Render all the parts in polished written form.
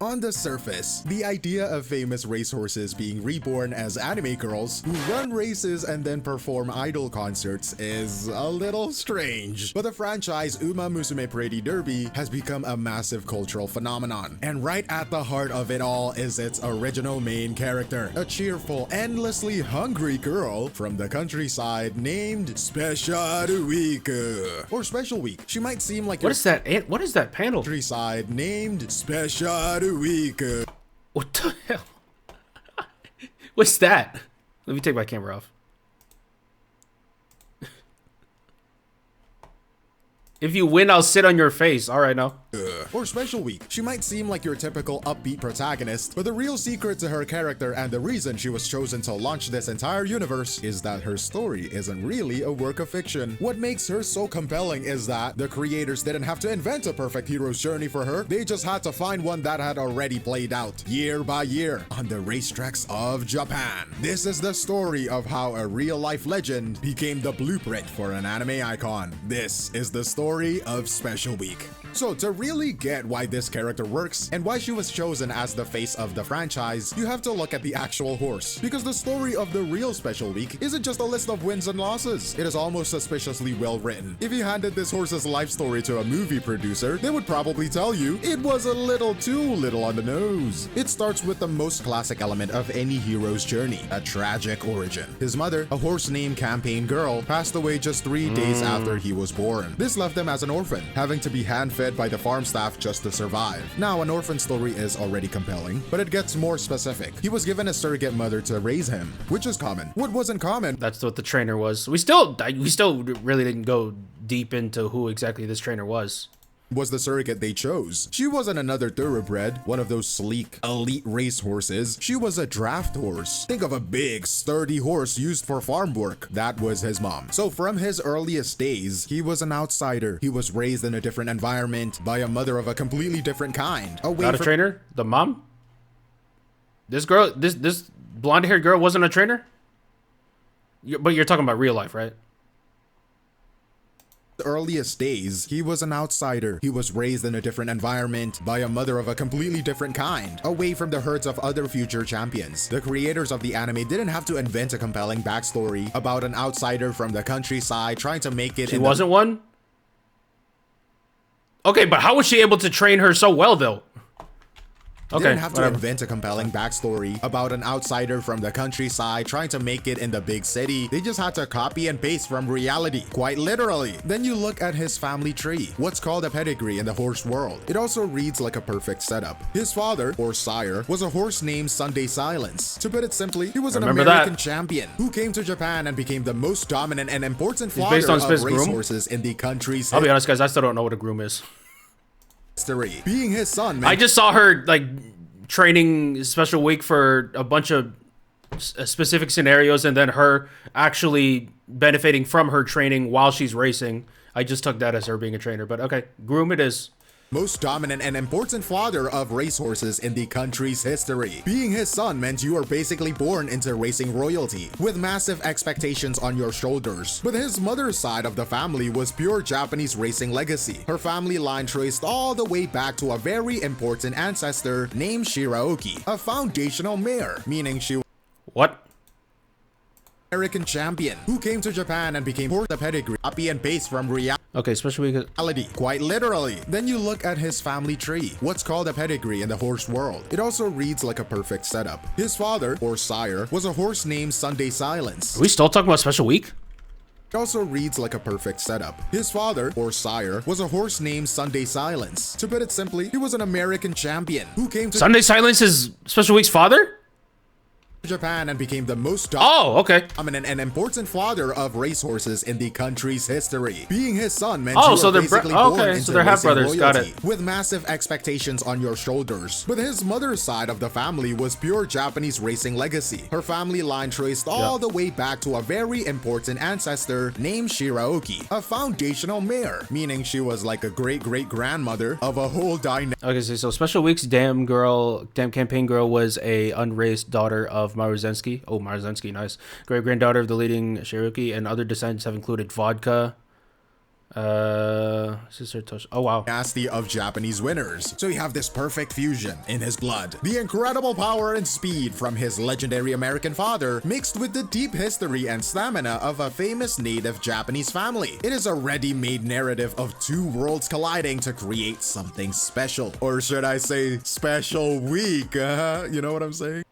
On the surface, the idea of famous racehorses being reborn as anime girls who run races and then perform idol concerts is a little strange. But the franchise Umamusume Pretty Derby has become a massive cultural phenomenon. And right at the heart of it all is its original main character, a cheerful, endlessly hungry girl from the countryside named Special Week. Or Special Week. She might seem like What is that? What is that panel? Countryside named Special Week. What the hell? What's that? Let me take my camera off. If you win, I'll sit on your face. All right, now. Or Special Week. She might seem like your typical upbeat protagonist, but the real secret to her character and the reason she was chosen to launch this entire universe is that her story isn't really a work of fiction. What makes her so compelling is that the creators didn't have to invent a perfect hero's journey for her, they just had to find one that had already played out, year by year, on the racetracks of Japan. This is the story of how a real-life legend became the blueprint for an anime icon. This is the story of Special Week. So to really get why this character works and why she was chosen as the face of the franchise, you have to look at the actual horse. Because the story of the real Special Week isn't just a list of wins and losses. It is almost suspiciously well written. If you handed this horse's life story to a movie producer, they would probably tell you it was a little too little on the nose. It starts with the most classic element of any hero's journey, a tragic origin. His mother, a horse named Campaign Girl, passed away just 3 days after he was born. This left him as an orphan, having to be hand-fed by the farm staff just to survive. Now, an orphan story is already compelling, but it gets more specific. He was given a surrogate mother to raise him, which is common. What wasn't common? That's what the trainer was. We still really didn't go deep into who exactly this trainer was. Was the surrogate they chose. She wasn't another thoroughbred, one of those sleek, elite race horses. She was a draft horse. Think of a big, sturdy horse used for farm work. That was his mom. So from his earliest days, he was an outsider. He was raised in a different environment by a mother of a completely different kind. Not a trainer? The mom? This girl, this blonde-haired girl wasn't a trainer? But you're talking about real life, right? Earliest days, he was an outsider. He was raised in a different environment by a mother of a completely different kind, away from the herds of other future champions. The creators of the anime didn't have to invent a compelling backstory about an outsider from the countryside trying to make it. She wasn't one? Okay, but how was she able to train her so well, though? Okay, didn't have to invent a compelling backstory about an outsider from the countryside trying to make it in the big city. They just had to copy and paste from reality, quite literally. Then you look at his family tree, what's called a pedigree in the horse world. It also reads like a perfect setup. His father, or sire, was a horse named Sunday Silence. To put it simply, he was an American champion who came to Japan and became the most dominant and important fodder of racehorses in the country's. I'll be honest, guys, I still don't know what a groom is. History. Being his son, I just saw her like training Special Week for a bunch of specific scenarios and then her actually benefiting from her training while she's racing. I just took that as her being a trainer, but okay, groom it is. Most dominant and important father of racehorses in the country's history. Being his son meant you were basically born into racing royalty, with massive expectations on your shoulders. But his mother's side of the family was pure Japanese racing legacy. Her family line traced all the way back to a very important ancestor named Shiraoki, a foundational mare, meaning she What? American champion who came to Japan and became the pedigree, copy and paste from reality. Okay, Special Week. Quite literally. Then you look at his family tree, what's called a pedigree in the horse world. It also reads like a perfect setup. His father, or sire, was a horse named Sunday Silence. Are we still talking about Special Week? It also reads like a perfect setup. His father, or sire, was a horse named Sunday Silence. To put it simply, he was an American champion who came to Sunday Silence is Special Week's father? Japan and became the most dominant and important father of racehorses in the country's history. Being his son meant you were basically born into they're half brothers. Got royalty, it. with massive expectations on your shoulders. But his mother's side of the family was pure Japanese racing legacy. Her family line traced all the way back to a very important ancestor named Shiraoki, a foundational mare, meaning she was like a great-great-grandmother of a whole dynamic. Okay, so Special Week's damn campaign girl was a unraised daughter of Maruzensky. Oh, Maruzensky, nice. Great-granddaughter of the leading Cherokee, and other descendants have included Vodka, Sister Touch. Oh wow. Dynasty of Japanese winners. So you have this perfect fusion in his blood. The incredible power and speed from his legendary American father mixed with the deep history and stamina of a famous native Japanese family. It is a ready-made narrative of two worlds colliding to create something special. Or should I say special week? You know what I'm saying?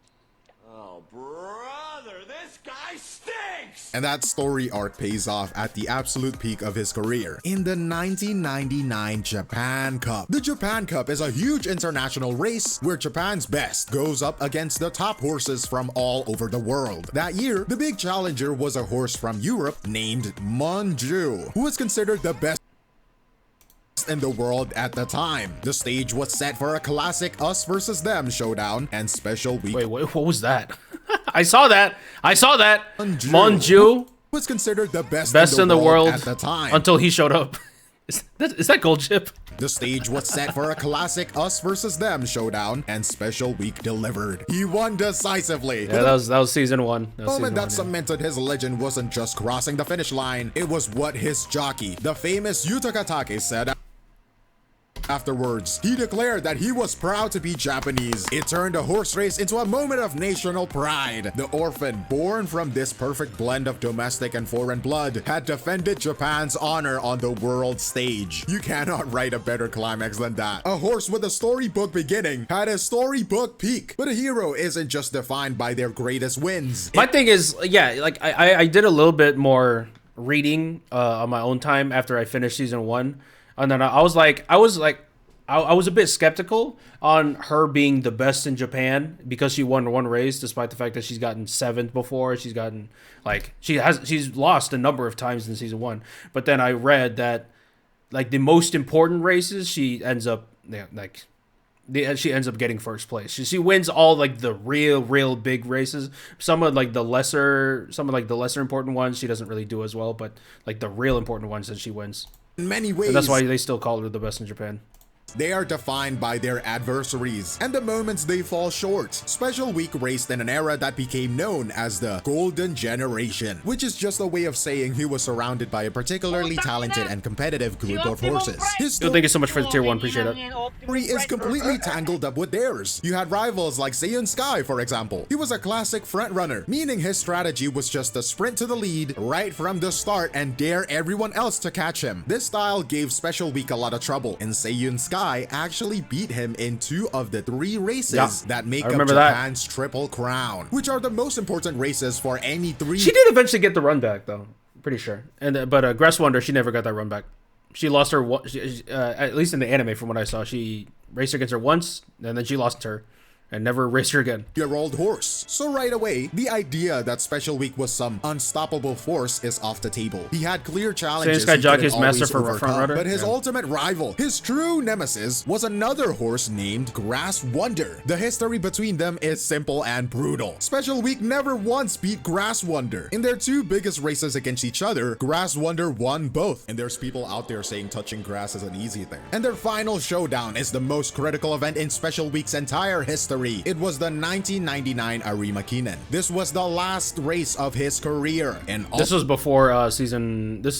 And that story arc pays off at the absolute peak of his career in the 1999 Japan Cup. The Japan Cup is a huge international race where Japan's best goes up against the top horses from all over the world. That year, the big challenger was a horse from Europe named Monju, who was considered the best in the world at the time. The stage was set for a classic us versus them showdown and special week. Wait, what was that? I saw that. Monju was considered the best in the world at the time until he showed up. Is that Gold Chip? The stage was set for a classic us versus them showdown and special week delivered. He won decisively. Yeah, that was season 1. The moment that cemented his legend wasn't just crossing the finish line, it was what his jockey, the famous Yutaka Take, said afterwards. He declared that he was proud to be Japanese. It turned a horse race into a moment of national pride. The orphan, born from this perfect blend of domestic and foreign blood, had defended Japan's honor on the world stage. You cannot write a better climax than that. A horse with a storybook beginning had a storybook peak. But a hero isn't just defined by their greatest wins. My thing is, yeah, like I did a little bit more reading on my own time after I finished season 1. And then I was a bit skeptical on her being the best in Japan because she won one race, despite the fact that she's gotten 7th before. She's gotten she's lost a number of times in season 1. But then I read that like the most important races, she ends up getting first place. She wins all like the real big races. Some of the lesser important ones she doesn't really do as well, but like the real important ones that she wins. In many ways, and that's why they still call her the best in Japan. They are defined by their adversaries and the moments they fall short. Special Week raced in an era that became known as the Golden Generation, which is just a way of saying he was surrounded by a particularly talented and competitive group of horses. His thank you so much for the tier 1, appreciate it. Story is completely tangled up with theirs. You had rivals like Seiyun Sky, for example. He was a classic frontrunner, meaning his strategy was just to sprint to the lead right from the start and dare everyone else to catch him. This style gave Special Week a lot of trouble, and Seiyun Sky actually beat him in 2 of the 3 races that make up Japan's Triple Crown, which are the most important races for any 3. She did eventually get the run back, though. Pretty sure. And but Grass Wonder, she never got that run back. She lost her, at least in the anime from what I saw. She raced against her once, and then she lost her. And never raced her again. Your old horse. So right away, the idea that Special Week was some unstoppable force is off the table. He had clear challenges Sky Jockey's master for front runner, but his ultimate rival, his true nemesis, was another horse named Grass Wonder. The history between them is simple and brutal. Special Week never once beat Grass Wonder. In their 2 biggest races against each other, Grass Wonder won both. And there's people out there saying touching grass is an easy thing. And their final showdown is the most critical event in Special Week's entire history. It was the 1999 Arima Kinen. This was the last race of his career. And this was before this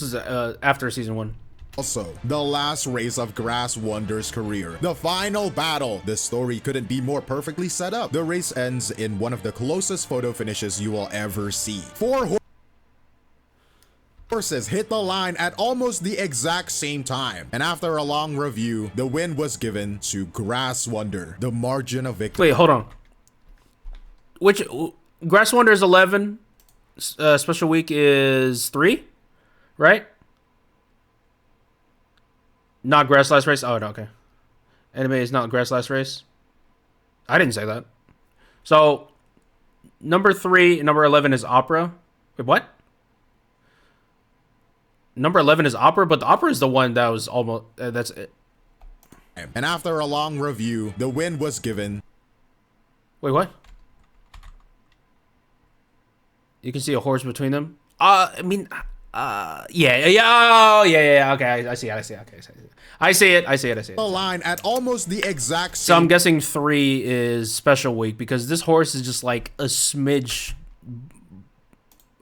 is after season 1. Also, the last race of Grass Wonder's career. The final battle. The story couldn't be more perfectly set up. The race ends in one of the closest photo finishes you will ever see. 4 horses hit the line at almost the exact same time, and after a long review, the win was given to Grass Wonder. The margin of victory. Wait, hold on. Which Grass Wonder is 11, Special Week is 3, right? Not Grass Last Race. Oh, no, okay. Anime is not Grass Last Race. I didn't say that. So number 3 and number 11 is Opera. Wait, what? Number 11 is Opera, but the Opera is the one that was almost... that's it. And after a long review, the win was given... Wait, what? You can see a horse between them? Yeah. Okay, I see it. The line at almost the exact same... So I'm guessing 3 is Special Week, because this horse is just like a smidge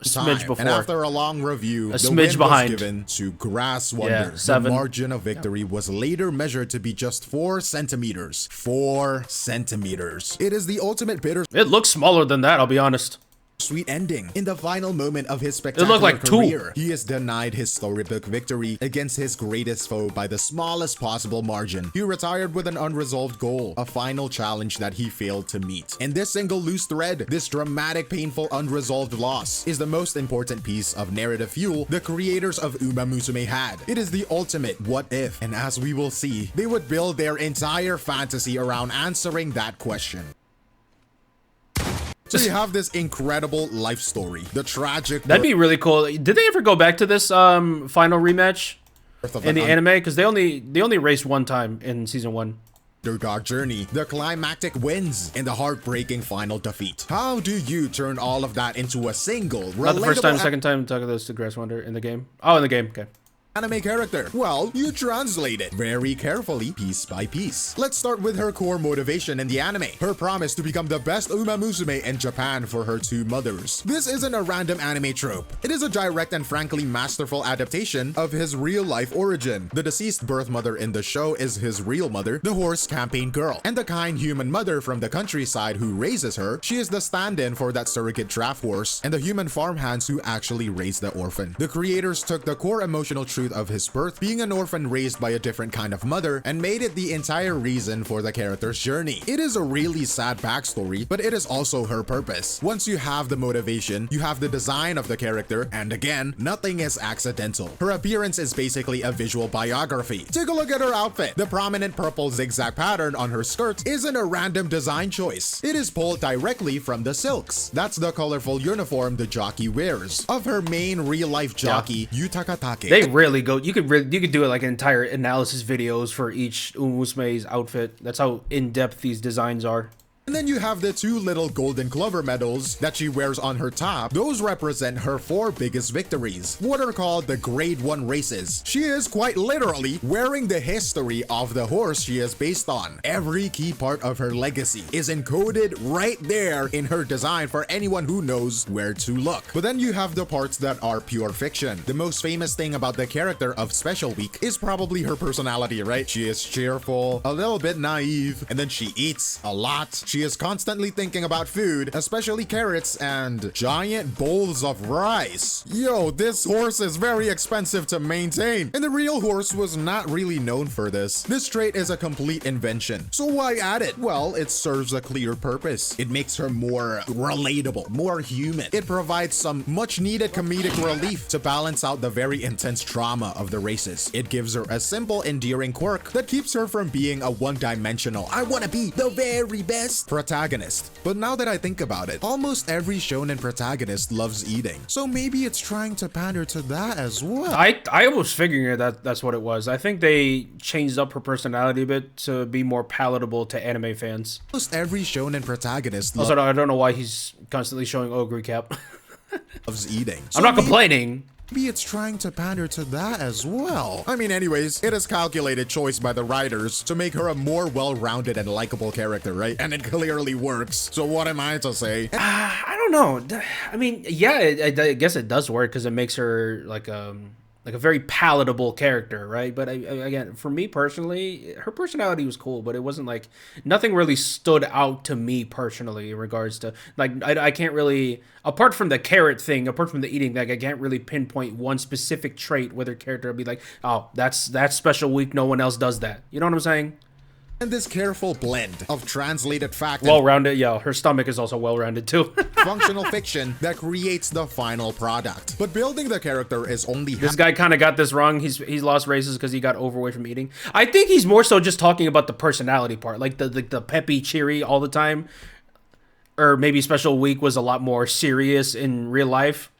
smidge before. And after a long review, the smidge win behind. was given to Grass Wonder. The 7. margin of victory was later measured to be just 4 centimeters. 4 centimeters. It is the ultimate bitter It looks smaller than that, I'll be honest. sweet ending. In the final moment of his spectacular looked like 2. career, he is denied his storybook victory against his greatest foe by the smallest possible margin. He retired with an unresolved goal, a final challenge that he failed to meet. And this single loose thread, this dramatic, painful, unresolved loss, is the most important piece of narrative fuel the creators of Umamusume had. It is the ultimate what if, and as we will see, they would build their entire fantasy around answering that question. So you have this incredible life story, the tragic. That'd be really cool. Did they ever go back to this final rematch in the anime? Because they only raced one time in season 1. Underdog journey, the climactic wins, and the heartbreaking final defeat. How do you turn all of that into a single, Not the first time, second time talking this to Grass Wonder in the game. Oh, in the game, okay. Anime character? Well, you translate it very carefully, piece by piece. Let's start with her core motivation in the anime. Her promise to become the best Umamusume in Japan for her 2 mothers. This isn't a random anime trope. It is a direct and frankly masterful adaptation of his real-life origin. The deceased birth mother in the show is his real mother, the horse campaign girl. And the kind human mother from the countryside who raises her, she is the stand-in for that surrogate draft horse and the human farmhands who actually raise the orphan. The creators took the core emotional truth of his birth, being an orphan raised by a different kind of mother, and made it the entire reason for the character's journey. It is a really sad backstory, but it is also her purpose. Once you have the motivation, you have the design of the character, and again, nothing is accidental. Her appearance is basically a visual biography. Take a look at her outfit. The prominent purple zigzag pattern on her skirt isn't a random design choice. It is pulled directly from the silks. That's the colorful uniform the jockey wears. Of her main real-life jockey, Yutakatake. They really go. You could do it like entire analysis videos for each Umamusume's outfit. That's how in-depth these designs are. And then you have the 2 little golden clover medals that she wears on her top. Those represent her 4 biggest victories, what are called the grade 1 races. She is quite literally wearing the history of the horse she is based on. Every key part of her legacy is encoded right there in her design for anyone who knows where to look. But then you have the parts that are pure fiction. The most famous thing about the character of Special Week is probably her personality, right? She is cheerful, a little bit naive, and then she eats a lot. She is constantly thinking about food, especially carrots and giant bowls of rice. Yo, this horse is very expensive to maintain, and the real horse was not really known for this. This trait is a complete invention. So why add it? Well, it serves a clear purpose. It makes her more relatable, more human. It provides some much needed comedic relief to balance out the very intense trauma of the races. It gives her a simple, endearing quirk that keeps her from being a one-dimensional, I wanna be the very best protagonist. But now that I think about it, almost every shonen protagonist loves eating. So maybe it's trying to pander to that as well. I was figuring that's what it was. I think they changed up her personality a bit to be more palatable to anime fans. Almost every shonen protagonist Also, I don't know why he's constantly showing Ogre Cap. loves eating. I'm not complaining. Maybe it's trying to pander to that as well. I mean, anyways, it is calculated choice by the writers to make her a more well-rounded and likable character, right? And it clearly works. So what am I to say? I don't know. I mean, yeah, I guess it does work because it makes her like a very palatable character, right? But again, for me personally, her personality was cool, but it wasn't like nothing really stood out to me personally in regards to like I can't really, apart from the carrot thing, apart from the eating, like I can't really pinpoint one specific trait where their character would be like, oh, that's Special Week, no one else does that. You know what I'm saying? And this careful blend of translated fact and well-rounded, yeah, her stomach is also well-rounded too. functional fiction that creates the final product. But building the character is only this guy kind of got this wrong. He's lost races because he got overweight from eating. I think he's more so just talking about the personality part, like the peppy, cheery all the time. Or maybe Special Week was a lot more serious in real life.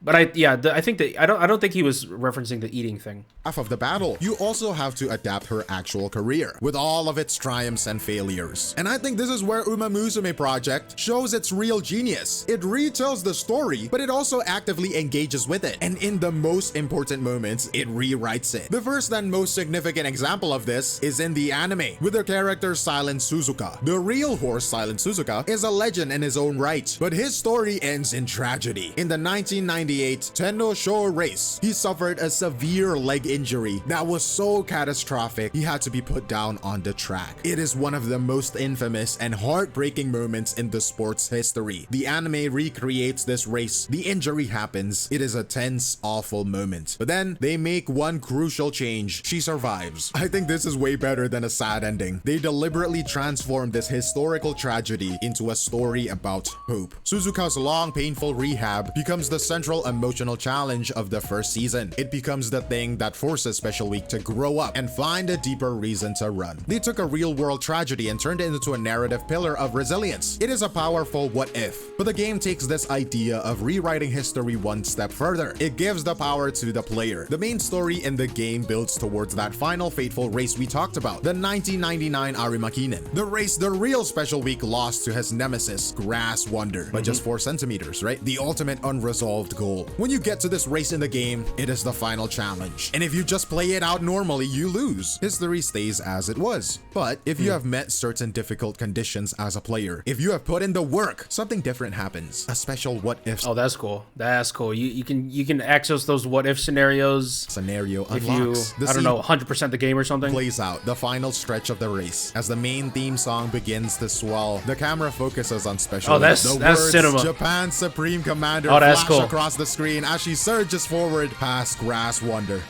But I think that I don't think he was referencing the eating thing. Half of the battle, you also have to adapt her actual career with all of its triumphs and failures. And I think this is where Umamusume Project shows its real genius. It retells the story, but it also actively engages with it. And in the most important moments, it rewrites it. The first and most significant example of this is in the anime, with the character Silent Suzuka. The real horse Silent Suzuka is a legend in his own right, but his story ends in tragedy. In the 1998 Tendo Show race, he suffered a severe leg injury that was so catastrophic he had to be put down on the track. It is one of the most infamous and heartbreaking moments in the sport's history. The anime recreates this race. The injury happens. It is a tense, awful moment. But then they make one crucial change. She survives. I think this is way better than a sad ending. They deliberately transformed this historical tragedy into a story about hope. Suzuka's long, painful rehab becomes the central emotional challenge of the first season. It becomes the thing that forces Special Week to grow up and find a deeper reason to run. They took a real-world tragedy and turned it into a narrative pillar of resilience. It is a powerful what if, but the game takes this idea of rewriting history one step further. It gives the power to the player. The main story in the game builds towards that final fateful race we talked about, the 1999 Arimakinen. The race the real Special Week lost to his nemesis, Grass Wonder, by just 4 centimeters, right? The ultimate unresolved goal. When you get to this race in the game, it is the final challenge. And if you just play it out normally, you lose. History stays as it was. But if you have met certain difficult conditions as a player, if you have put in the work, something different happens. A special what if. Oh, that's cool. That's cool. You can access those what if scenarios. Scenario If unlocks. you, I don't know, 100% the game or something. Plays out the final stretch of the race. As the main theme song begins to swell, the camera focuses on Special Oh, that's the that's words cinema. Japan's Supreme Commander Oh, that's flash cool. across the screen as she surges forward past Grass Wonder.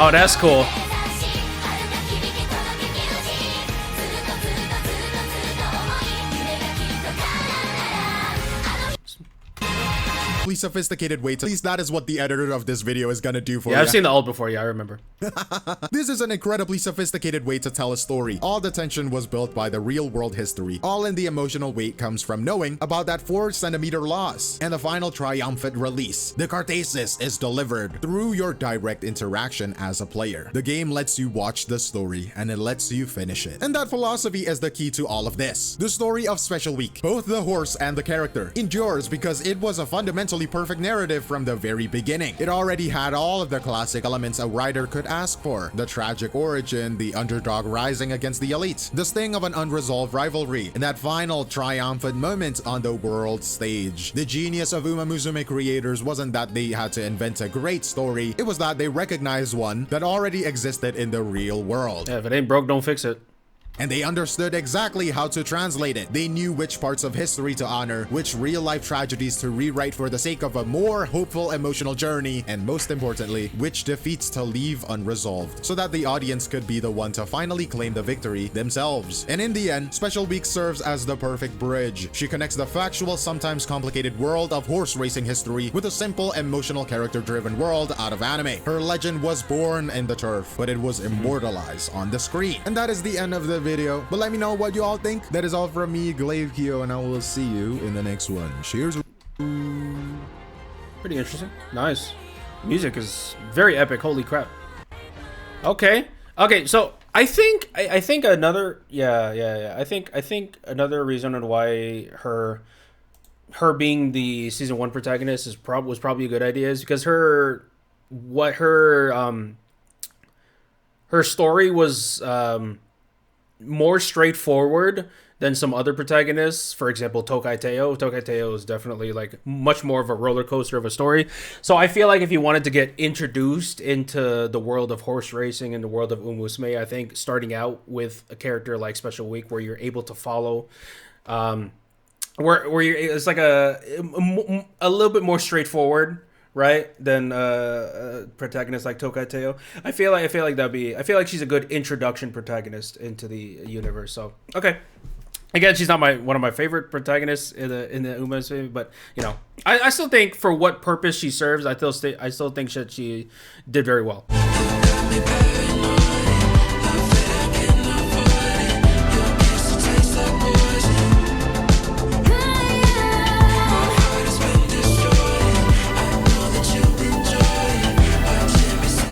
Oh, that's cool. Sophisticated way to, at least that is what the editor of this video is gonna do for Yeah, you. I've seen the alt before. Yeah, I remember. This is an incredibly sophisticated way to tell a story. All the tension was built by the real world history. All in the emotional weight comes from knowing about that 4 centimeter loss and the final triumphant release. The Cartasis is delivered through your direct interaction as a player. The game lets you watch the story and it lets you finish it. And that philosophy is the key to all of this. The story of Special Week, both the horse and the character, endures because it was a fundamentally perfect narrative from the very beginning. It already had all of the classic elements a writer could ask for. The tragic origin, the underdog rising against the elite, the sting of an unresolved rivalry, and that final triumphant moment on the world stage. The genius of Umamusume creators wasn't that they had to invent a great story, it was that they recognized one that already existed in the real world. Yeah, if it ain't broke, don't fix it. And they understood exactly how to translate it. They knew which parts of history to honor, which real-life tragedies to rewrite for the sake of a more hopeful emotional journey, and most importantly, which defeats to leave unresolved, so that the audience could be the one to finally claim the victory themselves. And in the end, Special Week serves as the perfect bridge. She connects the factual, sometimes complicated world of horse racing history with a simple, emotional, character-driven world out of anime. Her legend was born in the turf, but it was immortalized on the screen. And that is the end of the video, but let me know what you all think. That is all from me, Glaive Kyo, and I will see you in the next one. Cheers. Pretty interesting. Nice. Music is very epic. Holy crap. Okay. So I think another I think another reason on why her being the season 1 protagonist was probably a good idea is because her story was more straightforward than some other protagonists. For example, Tokai Teo. Tokai Teo is definitely like much more of a roller coaster of a story. So I feel like if you wanted to get introduced into the world of horse racing and the world of Umamusume, I think starting out with a character like Special Week, where you're able to follow, where you're, it's like a little bit more straightforward, right, than protagonists like Tokai Teo. I feel like she's a good introduction protagonist into the universe. So okay, again, she's not one of my favorite protagonists in the Umamusume, but you know, I still think for what purpose she serves, I still think that she did very well.